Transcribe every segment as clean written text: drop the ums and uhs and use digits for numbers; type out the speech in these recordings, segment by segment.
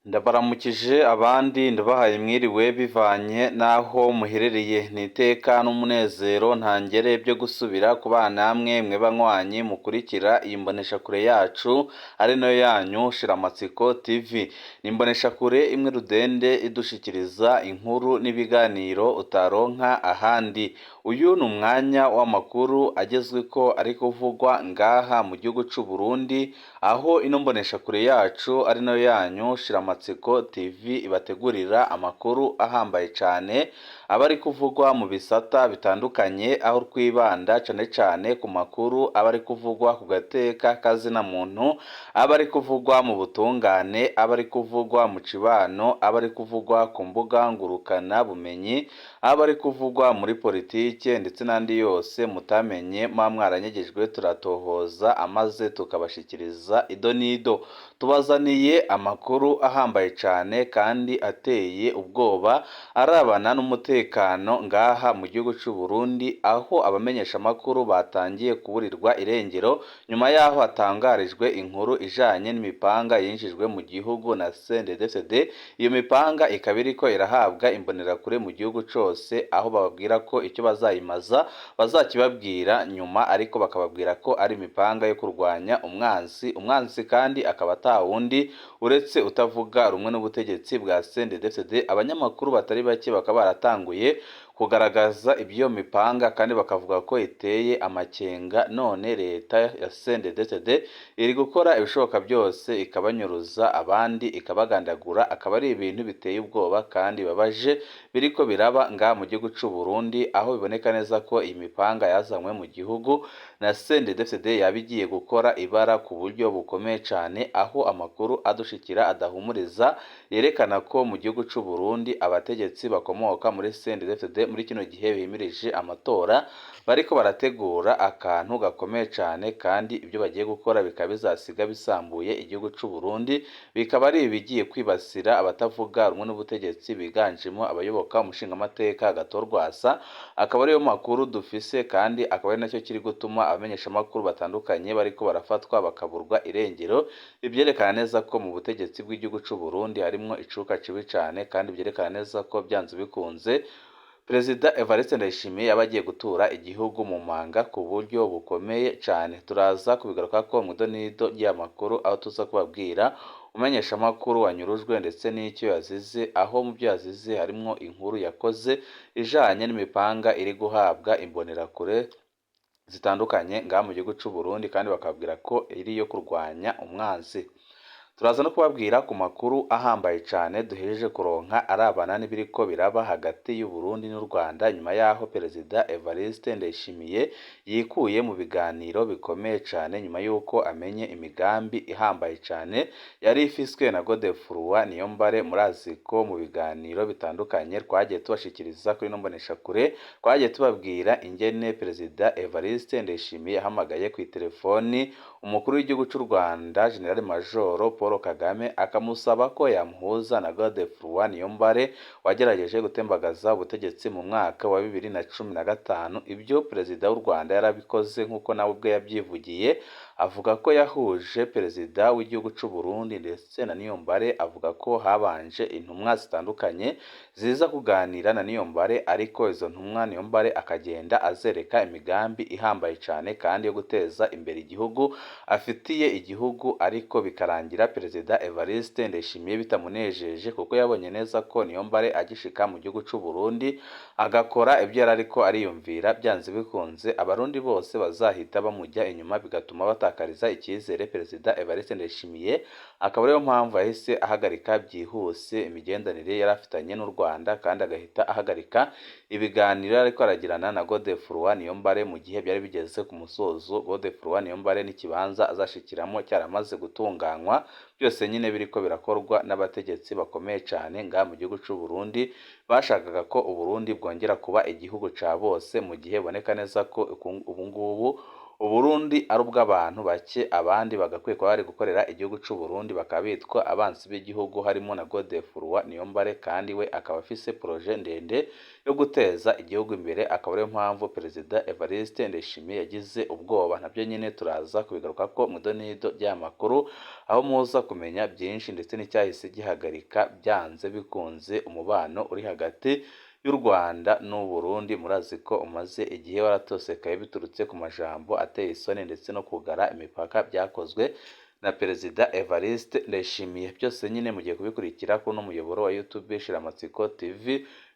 Ndabaramukije abandi ndabahaye mwiriwe bivanye n'aho muherereye n'iteka n'umunezero ntangere byo gusubira kubana namwe mwe banywanyi mukurikira iyi mboneshakure yacu ari nayo yanyu Shiramatsiko TV. Ni imboneshakure imwe rudende idushikiriza inkuru n'ibiganiro utaronka ahandi. Uyu ni umwanya w'amakuru agezweko ari kuvugwa ngaha mu gihugu c'u Burundi, aho ino mboneshakure yacu ari nayo yanyu Shiramatsiko TV ibategurira amakuru ahambaye cyane aba ari kuvugwa mu bisata bitandukanye, aho twibanda cyane cyane ku makuru aba ari kuvugwa ku gateka kazina muntu, aba ari kuvugwa mu butungane, aba ari kuvugwa mu cibano, aba ari kuvugwa ku mbuga ngurukana bumenyi, aba ari kuvugwa muri politike ndetse n'andi yose mutamenye mwaranyegejwe turatohoza amaze tukabashikiriza ido nido. Tubazaniye amakuru ahambaye cyane kandi ateye ubwoba arabana n'umutekano ngaha mu gihugu cy'u Burundi, aho abamenyesha amakuru batangiye kuburirwa irengero nyuma yaho hatangarijwe inkuru ijanye n'imipanga yinjijwe mu gihugu na CNDD-FDD. Iyo mipanga ikaba iriko irahabwa imbonerakure mu gihugu cose, aho bababwira ko icyo bazayimaza bazakibabwira nyuma, ariko bakababwira ko ari imipanga yo kurwanya umwanzi kandi akaba atawundi uretse utavuga rumwe n'ubutegetsi bwa CNDD-FDD. Abanyamakuru batari bake bakaba baratanguye kugaragaza ibyo mipanga kandi bakavuga ko iteye amakenga, none leta ya CNDD-FDD iri gukora ibishoboka byose ikabanyuruza abandi ikabagandagura. Akaba ari ibintu biteye ubwoba kandi babaje biriko biraba nga mu gihugu c'u Burundi, aho biboneka neza ko iyi mipanga yazanywe mu gihugu na CNDD-FDD yabigiye gukora ibara ku buryo bukomeye cyane, aho amakuru adushikira adahumuriza yerekana ko mu gihugu c'u Burundi abategetsi bakomoka muri CNDD-FDD muri kino gihe bimirije amatora bariko barategura akantu gakomeye cyane, kandi ibyo bagiye gukora bikaba bizasiga bisambuye igihugu c'u Burundi, bikaba ari ibigiye kwibasira abatavuga rumwe n'ubutegetsi biganjemo abayoboka umushingamateka Agathon Rwasa. Akaba ariyo makuru dufise kandi akaba ari nacyo kiri gutuma abamenyesha amakuru batandukanye bariko barafatwa bakaburwa irengero. Ibyerekana neza ko mu butegetsi bw'igihugu c'u Burundi harimwo icuka kibi cyane, kandi byerekana neza ko byanze bikunze Perezida Evariste Ndayishimiye yabagiye gutura igihugu mu manga ku buryo bukomeye cyane. Turaza kubigaruka ko mu idonido ry'amakuru, aho tuza kubabwira umenyesha amakuru wanyurujwe ndetse n'icyo yazize, aho mu byo yazize harimwo inkuru yakoze ijanye n'imipanga iri guhabwa imbonerakure zitandukanye ngaha mu gihugu c'u Burundi, kandi bakabwira ko iri yo kurwanya umwanzi. Turaza no kubabwira ku makuru ahambaye cyane duhejeje kuronka arabana n'ibiriko biraba hagati y'u Burundi n'u Rwanda, nyuma yaho Perezida Evariste Ndayishimiye yikuye mu biganiro bikomeye cyane, nyuma yuko amenye imigambi ihambaye cyane yari ifiswe na Godefroid Niyombare. Murazi ko mu biganiro bitandukanye twagiye tubashikiriza kuri no mboneshakure, twagiye tubabwira ingene Perezida Evariste Ndayishimiye yahamagaye ku telefoni umukuru w'igihugu cy'u Rwanda General Major Paul Kagame, akamusaba ko yamuhuza na Godefroid Niyombare wagerageje gutembagaza ubutegetsi mu mwaka wa 2015. Ibyo Perezida w'u Rwanda yarabikoze nk'uko nawe ubwe yabyivugiye, avuga ko yahuje Perezida w'igihugu c'u Burundi ndetse na Niyombare. Avuga ko habanje intumwa zitandukanye ziza kuganira na Niyombare, ariko izo ntumwa Niyombare akagenda azereka imigambi ihambaye cyane kandi yo guteza imbere igihugu afitiye igihugu, ariko bikarangira Perezida Evariste Ndayishimiye bitamunejeje, kuko yabonye neza ko Niyombare agishika mu gihugu c'u Burundi agakora ibyo yari ariko ariyumvira, byanze bikunze abarundi bose bazahita bamujya inyuma, bigatuma batakariza icyizere Perezida Evariste Ndayishimiye. Akaba ariyo mpamvu yahise ahagarika byihuse imigenderanire yari afitanye n'u Rwanda, kandi agahita ahagarika ibiganiro ariko aragirana na Godefroid Niyombare mu gihe byari bigeze ku musozo. Godefroid Niyombare n'ikibanza azashikiramo cyaramaze gutunganywa, byose nyine biriko birakorwa n'abategetsi bakomeye cyane ngaha mu gihugu c'u Burundi, bashakaga ko u Burundi bwongera kuba igihugu ca bose, mu gihe boneka neza ko ubu ngubu Uburundi ari ubw'abantu bake abandi bagakwiye kuba bari gukorera igihugu c'u Burundi bakaba bitwa abansi b'igihugu harimo na Godefroid Niyombare kandi we akaba afise projet ndende yo guteza igihugu imbere akaba ariyo mpamvu Perezida Evariste Ndayishimiye yagize ubwoba nabyo nyine turaza kubigarukako mu idonido ry'amakuru aho muza kumenya byinshi ndetse n'icyahise gihagarika byanze bikunze umubano uri hagati y'u Rwanda n'u Burundi murazi ko umaze igihe waratosekaye biturutse ku majambo ateye isoni ndetse no kugara imipaka byakozwe na Perezida Evariste Ndayishimiye byose nyine mugiye kubikurikira kuri uno muyoboro wa YouTube Shiramatsiko TV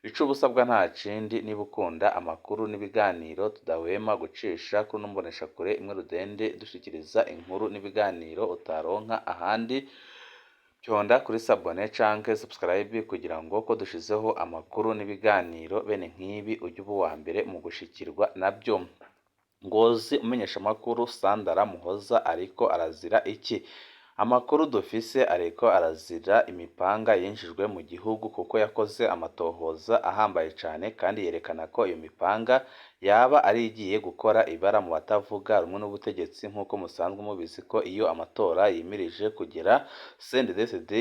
ico ubusabwa nta kindi niba ukunda amakuru n'ibiganiro tudahwema gucisha kuri uno mboneshakure imwe rudende dushikiriza inkuru n'ibiganiro utaronka ahandi Pyonda kuri sabone canke subscribe kugira ngo ko dushizeho amakuru n'ibiganiro bene nk'ibi ujye uba uwa mbere mu gushikirwa nabyo. Ngozi umenyesha amakuru Sandara Muhoza ariko arazira iki? Amakuru dufise ariko arazira imipanga yinjijwe mu gihugu kuko yakoze amatohoza ahambaye cyane kandi yerekana ko iyo mipanga yaba ari igiye gukora ibara mu batavuga rumwe n'ubutegetsi nk'uko musanzwe mubizi ko iyo amatora yimirije kugera CNDD-FDD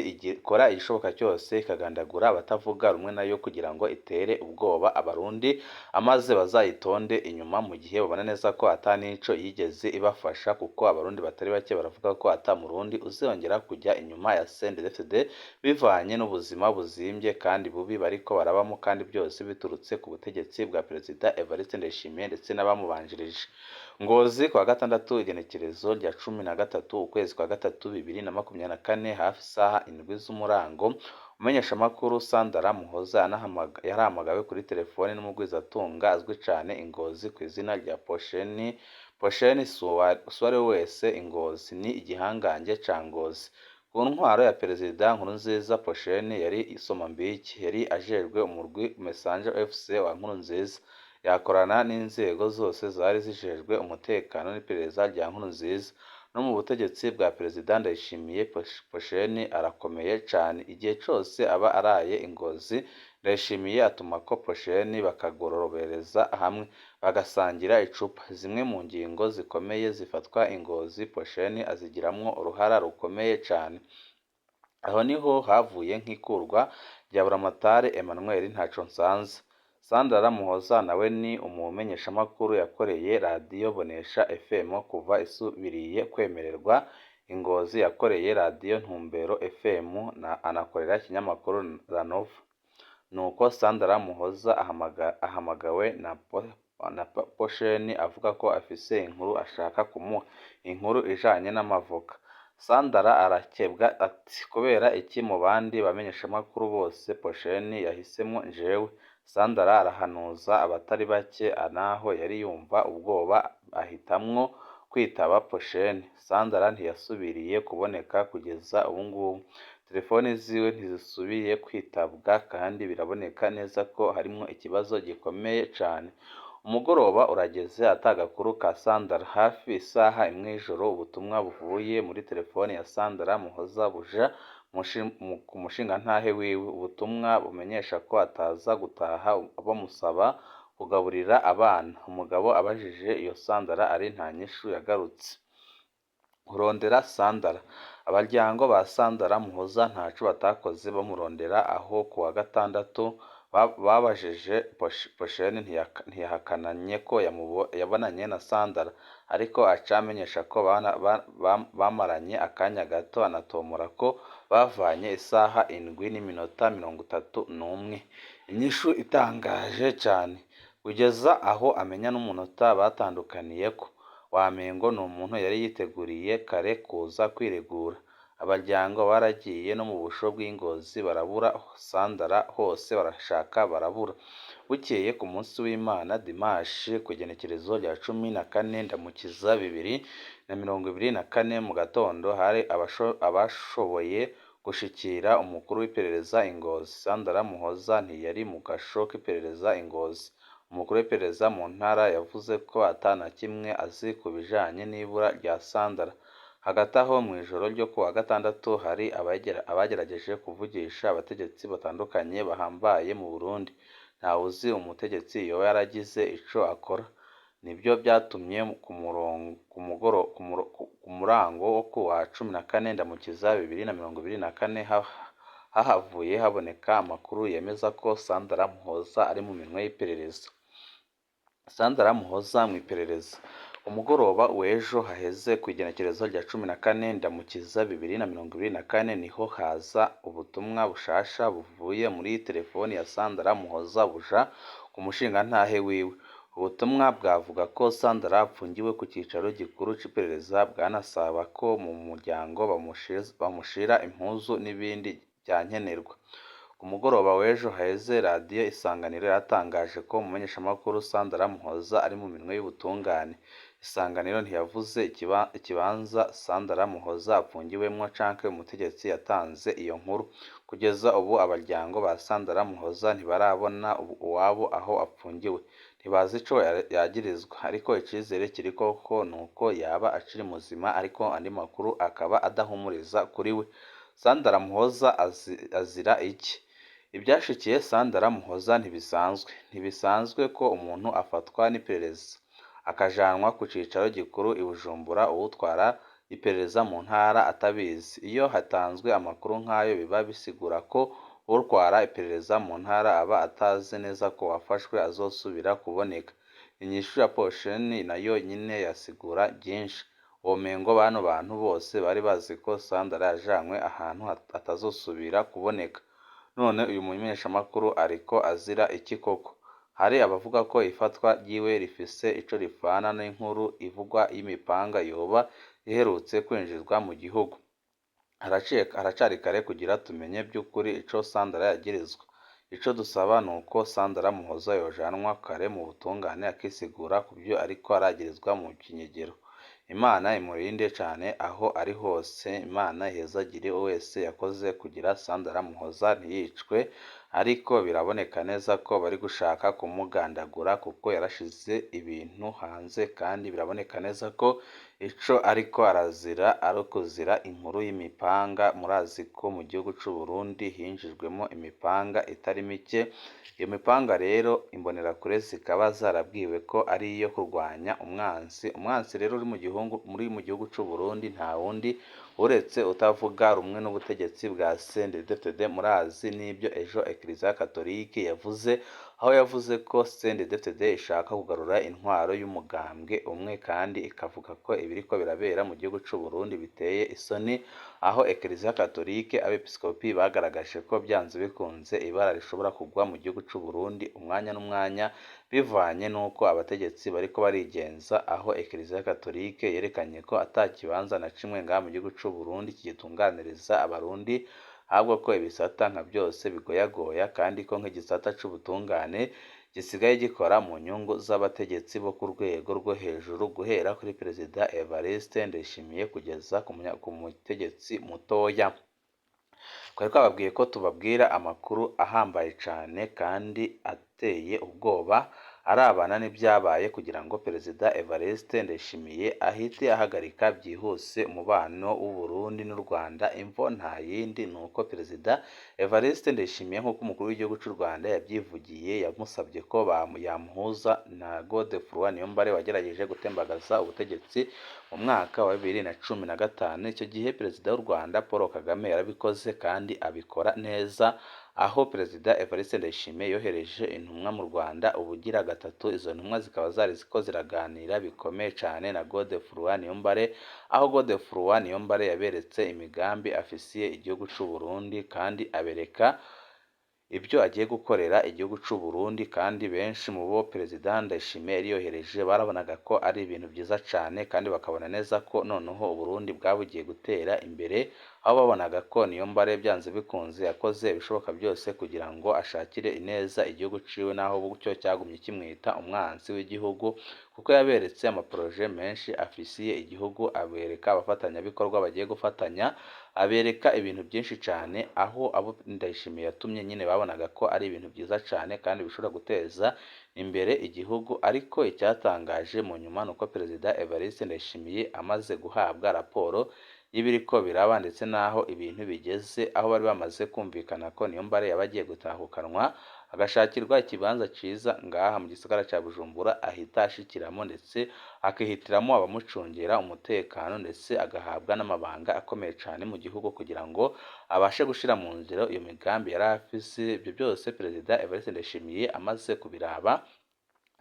ikora igishoboka cyose ikagandagura abatavuga rumwe nayo kugira ngo itere ubwoba abarundi amaze bazayitonde inyuma mu gihe babona neza ko atanico yigeze ibafasha kuko abarundi batari bake baravuga ko atamurundi uzongera kujya inyuma ya CNDD-FDD bivanye n'ubuzima buzimbye kandi bubi bariko barabamo kandi byose biturutse ku butegetsi bwa Perezida Evariste Ndayishimiye ndetse n'abamubanjirije. Ngozi kwa gatandatu igenekerezo rya 13 ukwezi kwa gatatu 2024 hafi isaha 7 z'umurango umenyesha amakuru Sandara Muhoza yarahamagawe kuri telefone n'umugwizatunga azwi cyane Ingozi ku izina rya Posheni Suware wese Ingozi ni igihangange ca Ngozi. Ku ntwaro ya Perezida Nkurunziza Posheni yari Somambiki yari ajejwe umurwi Messenger FC wa Nkurunziza yakorana n'inzego zose zari zijejwe umutekano n'iperereza rya Nkurunziza no mu butegetsi bwa Perezida Ndayishimiye. Posheni arakomeye cyane igihe cyose aba araye Ingozi Ndayishimiye atuma ko Posheni bakagorobereza hamwe bagasangira icupa. Zimwe mu ngingo zikomeye zifatwa Ingozi Posheni azigiramwo uruhara rukomeye cyane. Aho niho havuye nk'ikurwa rya Buramatari Emmanuel Ntaconsanze. Sandara Muhoza nawe ni umumenyeshamakuru yakoreye radiyo Bonesha FM kuva isubiriye kwemererwa. Ingozi yakoreye radiyo Ntumbero FM anakorera ikinyamakuru Ranova. Nuko Sandara Muhoza ahamagawe na Posheni avuga ko afise inkuru ashaka kumuha, inkuru ijanye n'amavoka. Sandara arakebwa ati kubera iki mu bandi bamenyeshamakuru bose Posheni yahisemo jewe. Sandara arahanuza abatari bake anaho yari yumva ubwoba ahitamwo kwitaba Posheni. Sandara ntiyasubiriye kuboneka kugeza ubu ngubu. Telefoni ziwe ntizisubiye kwitabwa kandi biraboneka neza ko harimo ikibazo gikomeye cyane. Umugoroba urageze atagakuru ka Sandara hafi isaha imwe y'ijoro ubutumwa buvuye muri telefone ya Sandara Muhoza buja ku mushingantahe wiwe. Ubutumwa bumenyesha ko ataza gutaha bamusaba kugaburira abana. Umugabo abajije iyo Sandara ari nta nyishu yagarutse. Kurondera Sandara. Abaryango ba Sandara Muhoza ntaco batakoze bamurondera aho kuwa gatandatu babajije Posheni ntiyahakananye ko yabonanye na Sandara ariko acamenyesha ko bamaranye akanya gato anatomora ko bavanye isaha 7:31. Inyishu itangaje cyane kugeza aho amenya n'umunota batandukaniyeko. Wamengo ni umuntu yari yiteguriye kare kuza kwiregura. Abaryango baragiye no mu busho bw'Ingozi barabura Sandara hose barashaka barabura. Bukeye ku munsi w'Imana Dimashi ku igenekerezo rya 14 Ndamukiza 2024 mu gatondo hari abashoboye gushikira umukuru w'iperereza Ingozi. Sandara Muhoza ntiyari mu gasho k'iperereza Ingozi. Umukuru w'iperereza mu ntara yavuze ko atana kimwe azi ku bijanye n'ibura rya Sandara. Hagati aho mu ijoro ryo kuwa gatandatu hari abagerageje kuvugisha abategetsi batandukanye bahambaye mu Burundi. Ntawuzi umutegetsi yoba yaragize ico akora. nibyo byatumye ku murango wo ku wa 14 Ndamukiza 2024 hahavuye haboneka amakuru yemeza ko Sandra Muhoza ari mu minwe y'iperereza. Sandra Muhoza mu iperereza. Umugoroba w'ejo haheze ku igenekerezo rya 14 Ndamukiza 2024 niho haza ubutumwa bushasha buvuye muri telefoni ya Sandra Muhoza buja ku mushingantahe wiwe. Ubutumwa bwavuga ko Sandra apfungiwe ku cyicaro gikuru cy'iperereza, bwanasaba ko mu muryango bamushira impuzu n'ibindi byankenerwa. Ku mugoroba w'ejo haheze radiyo Isanganiro yatangaje ko umumenyeshamakuru Sandra Muhoza ari mu minwe y'ubutungane. Isanganiro ntiyavuze ikibanza Sandra Muhoza apfungiwemwo canke umutegetsi yatanze iyo nkuru. Kugeza ubu abaryango ba Sandra Muhoza ntibarabona uwabo aho apfungiwe, ntibazi ico yagirizwa, ariko icizere kiriko ko nuko yaba akiri muzima, ariko andi makuru akaba adahumuriza kuri we. Sandra Muhoza azira iki? Ibyashikiye Sandra Muhoza ntibisanzwe ko umuntu afatwa n'iperereza akajanwa ku cicaro gikuru i Bujumbura, uwutwara iperereza mu ntara atabizi. Iyo hatanzwe amakuru nk'ayo biba bisigura ko utwara iperereza mu ntara aba atazi neza ko wafashwe azosubira kuboneka. Inyishu ya Posheni nayo nyine yasigura byinshi. Womengo bano bantu bose bari bazi ko Sandra yajanywe ahantu atazosubira kuboneka. None uyu mumenyeshamakuru ariko azira iki koko? Hari abavuga ko ifatwa ryiwe rifise ico rifana n'inkuru ivugwa y'imipanga yoba iherutse kwinjizwa mu gihugu. Haracari kare kugira tumenye by'ukuri ico Sandra yagirizwa. Ico dusaba nuko Sandra Muhoza yojanwa kare mu butungane akisigura ku byo ariko aragirizwa mu kinyegero. Imana imurinde cane aho ari hose. Imana ihezagire wese yakoze kugira Sandra Muhoza ntiyicwe, ariko biraboneka neza ko bari gushaka kumugandagura kuko yarashize ibintu hanze, kandi biraboneka neza ko ico ariko arazira ari ukuzira inkuru y'imipanga. Murazi ko mu gihugu c'u Burundi hinjijwemo imipanga itari mike. Iyo mipanga rero imbonerakure zikaba zarabwiwe ko ari iyo kurwanya umwansi. Umwansi rero uri mu gihugu c'u Burundi nta wundi uretse utavuga rumwe n'ubutegetsi bwa CNDD-FDD. Murazi n'ibyo ejo Eklezia Katolike yavuze, aho yavuze ko CNDD-FDD ishaka kugarura intwaro y'umugambwe umwe, kandi ikavuga ko ibiriko birabera mu gihugu c'u Burundi biteye isoni, aho Eklezia Katolike abepiskopi bagaragaje ko byanze bikunze ibara rishobora kugwa mu gihugu c'u Burundi umwanya n'umwanya, bivanye n'uko abategetsi bariko barigenza, aho Eklezia Katolike yerekanye ko ata kibanza na kimwe ngaha mu gihugu c'u Burundi kigitunganiriza abarundi, ahubwo ko ibisata nka byose bigoyagoya, kandi ko nk'igisata c'ubutungane gisigaye gikora mu nyungu z'abategetsi bo ku rwego rwo hejuru, guhera kuri Perezida Evariste Ndayishimiye kugeza ku mutegetsi mutoya. Twari twababwiye ko tubabwira amakuru ahambaye cane kandi ateye ubwoba arabana n'ibyabaye kugira ngo Perezida Evariste Ndayishimiye ahite ahagarika byihuse umubano w'u Burundi n'u Rwanda. Imvo nta yindi nuko Perezida Evariste Ndayishimiye nk'uko umukuru w'igihugu c'u Rwanda yabyivugiye yamusabye ko yamuhuza na Godefroid Niyombare wagerageje gutembagaza ubutegetsi mu mwaka wa 2015. Icyo gihe Perezida w'u Rwanda Paul Kagame yarabikoze kandi abikora neza, aho Perezida Evariste Ndayishimiye yohereje intumwa mu Rwanda ubugira gatatu. Izo ntumwa zikaba ziko ziraganira bikomeye cyane na Godefroid Niyombare, aho Godefroid Niyombare yaberetse imigambi afisiye igihugu c'u Burundi kandi abereka ibyo agiye gukorera igihugu c'u Burundi, kandi benshi mu bo Perezida Ndayishimiye yari yohereje barabonaga ko ari ibintu byiza cyane, kandi bakabona neza ko noneho u Burundi bwabugiye gutera imbere, aho babonaga ko Niyombare byanze bikunze yakoze ibishoboka byose kugira ngo ashakire ineza igihugu ciwe, naho bucyo cyagumye kimwita umwansi w'igihugu, kuko yaberetse amaproje menshi afisiye igihugu, abereka abafatanyabikorwa bagiye gufatanya, abereka ibintu byinshi cyane, aho abo Ndayishimiye yatumye nyine babonaga ko ari ibintu byiza cyane kandi bishobora guteza imbere igihugu. Ariko icyatangaje mu nyuma nuko Perezida Evariste Ndayishimiye amaze guhabwa raporo y'ibiriko biraba ndetse naho ibintu bigeze, aho bari bamaze kumvikana ko Niyombare yabagiye gutahukanwa agashakirwa ikibanza ciza ngaha mu gisagara ca Bujumbura ahita ashikiramo ndetse akihitiramo abamucungera umutekano ndetse agahabwa n'amabanga akomeye cane mu gihugu kugira ngo abashe gushira mu ngiro iyo migambi yari afise. Ibyo byose Perezida Evariste Ndayishimiye amaze kubiraba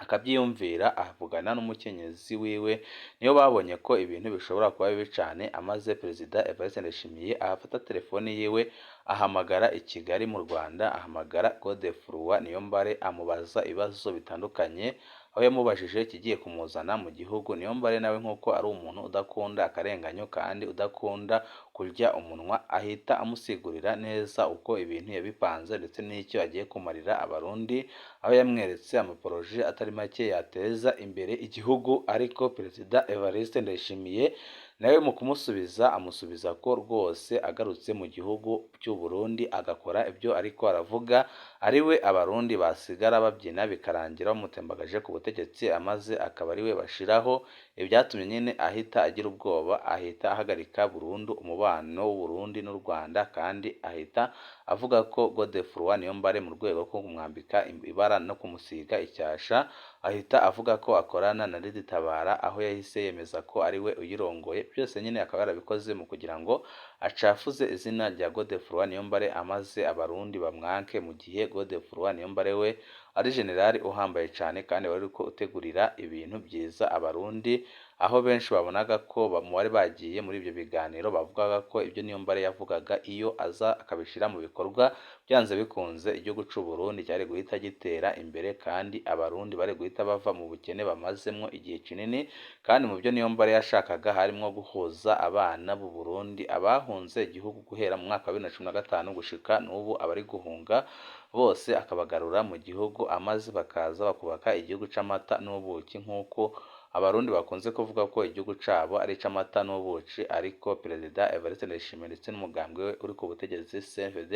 akabyiyumvira avugana n'umukenyezi wiwe, niyo babonye ko ibintu bishobora kuba bibi cane, amaze Perezida Evariste Ndayishimiye afata telefoni yiwe ahamagara i Kigali mu Rwanda, ahamagara Godefroid Niyombare amubaza ibibazo bitandukanye, aho yamubajije ikigiye kumuzana mu gihugu. Niyombare nawe nk'uko ari umuntu udakunda akarenganyo kandi udakunda kurya umunwa, ahita amusigurira neza uko ibintu yabipanze ndetse n'icyo agiye kumarira abarundi, aho yamweretse amaporoje atari make yateza imbere igihugu. Ariko Perezida Evariste Ndayishimiye nawe mu kumusubiza amusubiza ko rwose agarutse mu gihugu cy'u Burundi agakora ibyo ariko aravuga ariwe abarundi basigara babyina bikarangira bamutembagaje ku butegetsi, amaze akaba ariwe bashiraho. Ibyatumye nyine ahita agira ubwoba, ahita ahagarika burundu umubano w'u Burundi n'u Rwanda, kandi ahita avuga ko Godefroid Niyombare mu rwego rwo kumwambika ibara no kumusiga icyasha, ahita avuga ko akorana na Lady Tabara, aho yahise yemeza ko ariwe uyirongoye. Byose nyine akaba yarabikoze mu kugira ngo acafuze izina rya Godefroid Niyombare, amaze abarundi bamwanke, mu gihe Godefroid Niyombare we ari generali uhambaye cyane kandi wari uriko utegurira ibintu byiza abarundi, aho benshi babonaga ko mu bari bagiye muri ibyo biganiro bavugaga ko ibyo Niyombare yavugaga iyo aza akabishyira mu bikorwa, byanze bikunze igihugu cy'u Burundi cyari guhita gitera imbere kandi abarundi bari guhita bava mu bukene bamazemo igihe kinini. Kandi mu byo Niyombare yashakaga harimo guhuza abana b'u Burundi abahunze igihugu guhera mu mwaka wa 2015 gushika n'ubu abari guhunga bose akabagarura mu gihugu, amaze bakaza bakubaka igihugu c'amata n'ubuki, nk'uko abarundi bakunze kuvuga ko igihugu cabo ari ic'amata n'ubuki. Ariko Perezida Evariste Ndayishimiye ndetse n'umugambwe we uri ku butegetsi CNDD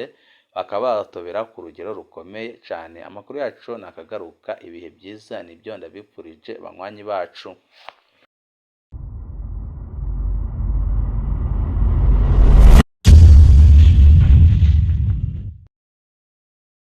bakaba batobera ku rugero rukomeye cane. Amakuru yacu nakagaruka, ibihe byiza nibyo ndabipfurije banywanyi bacu.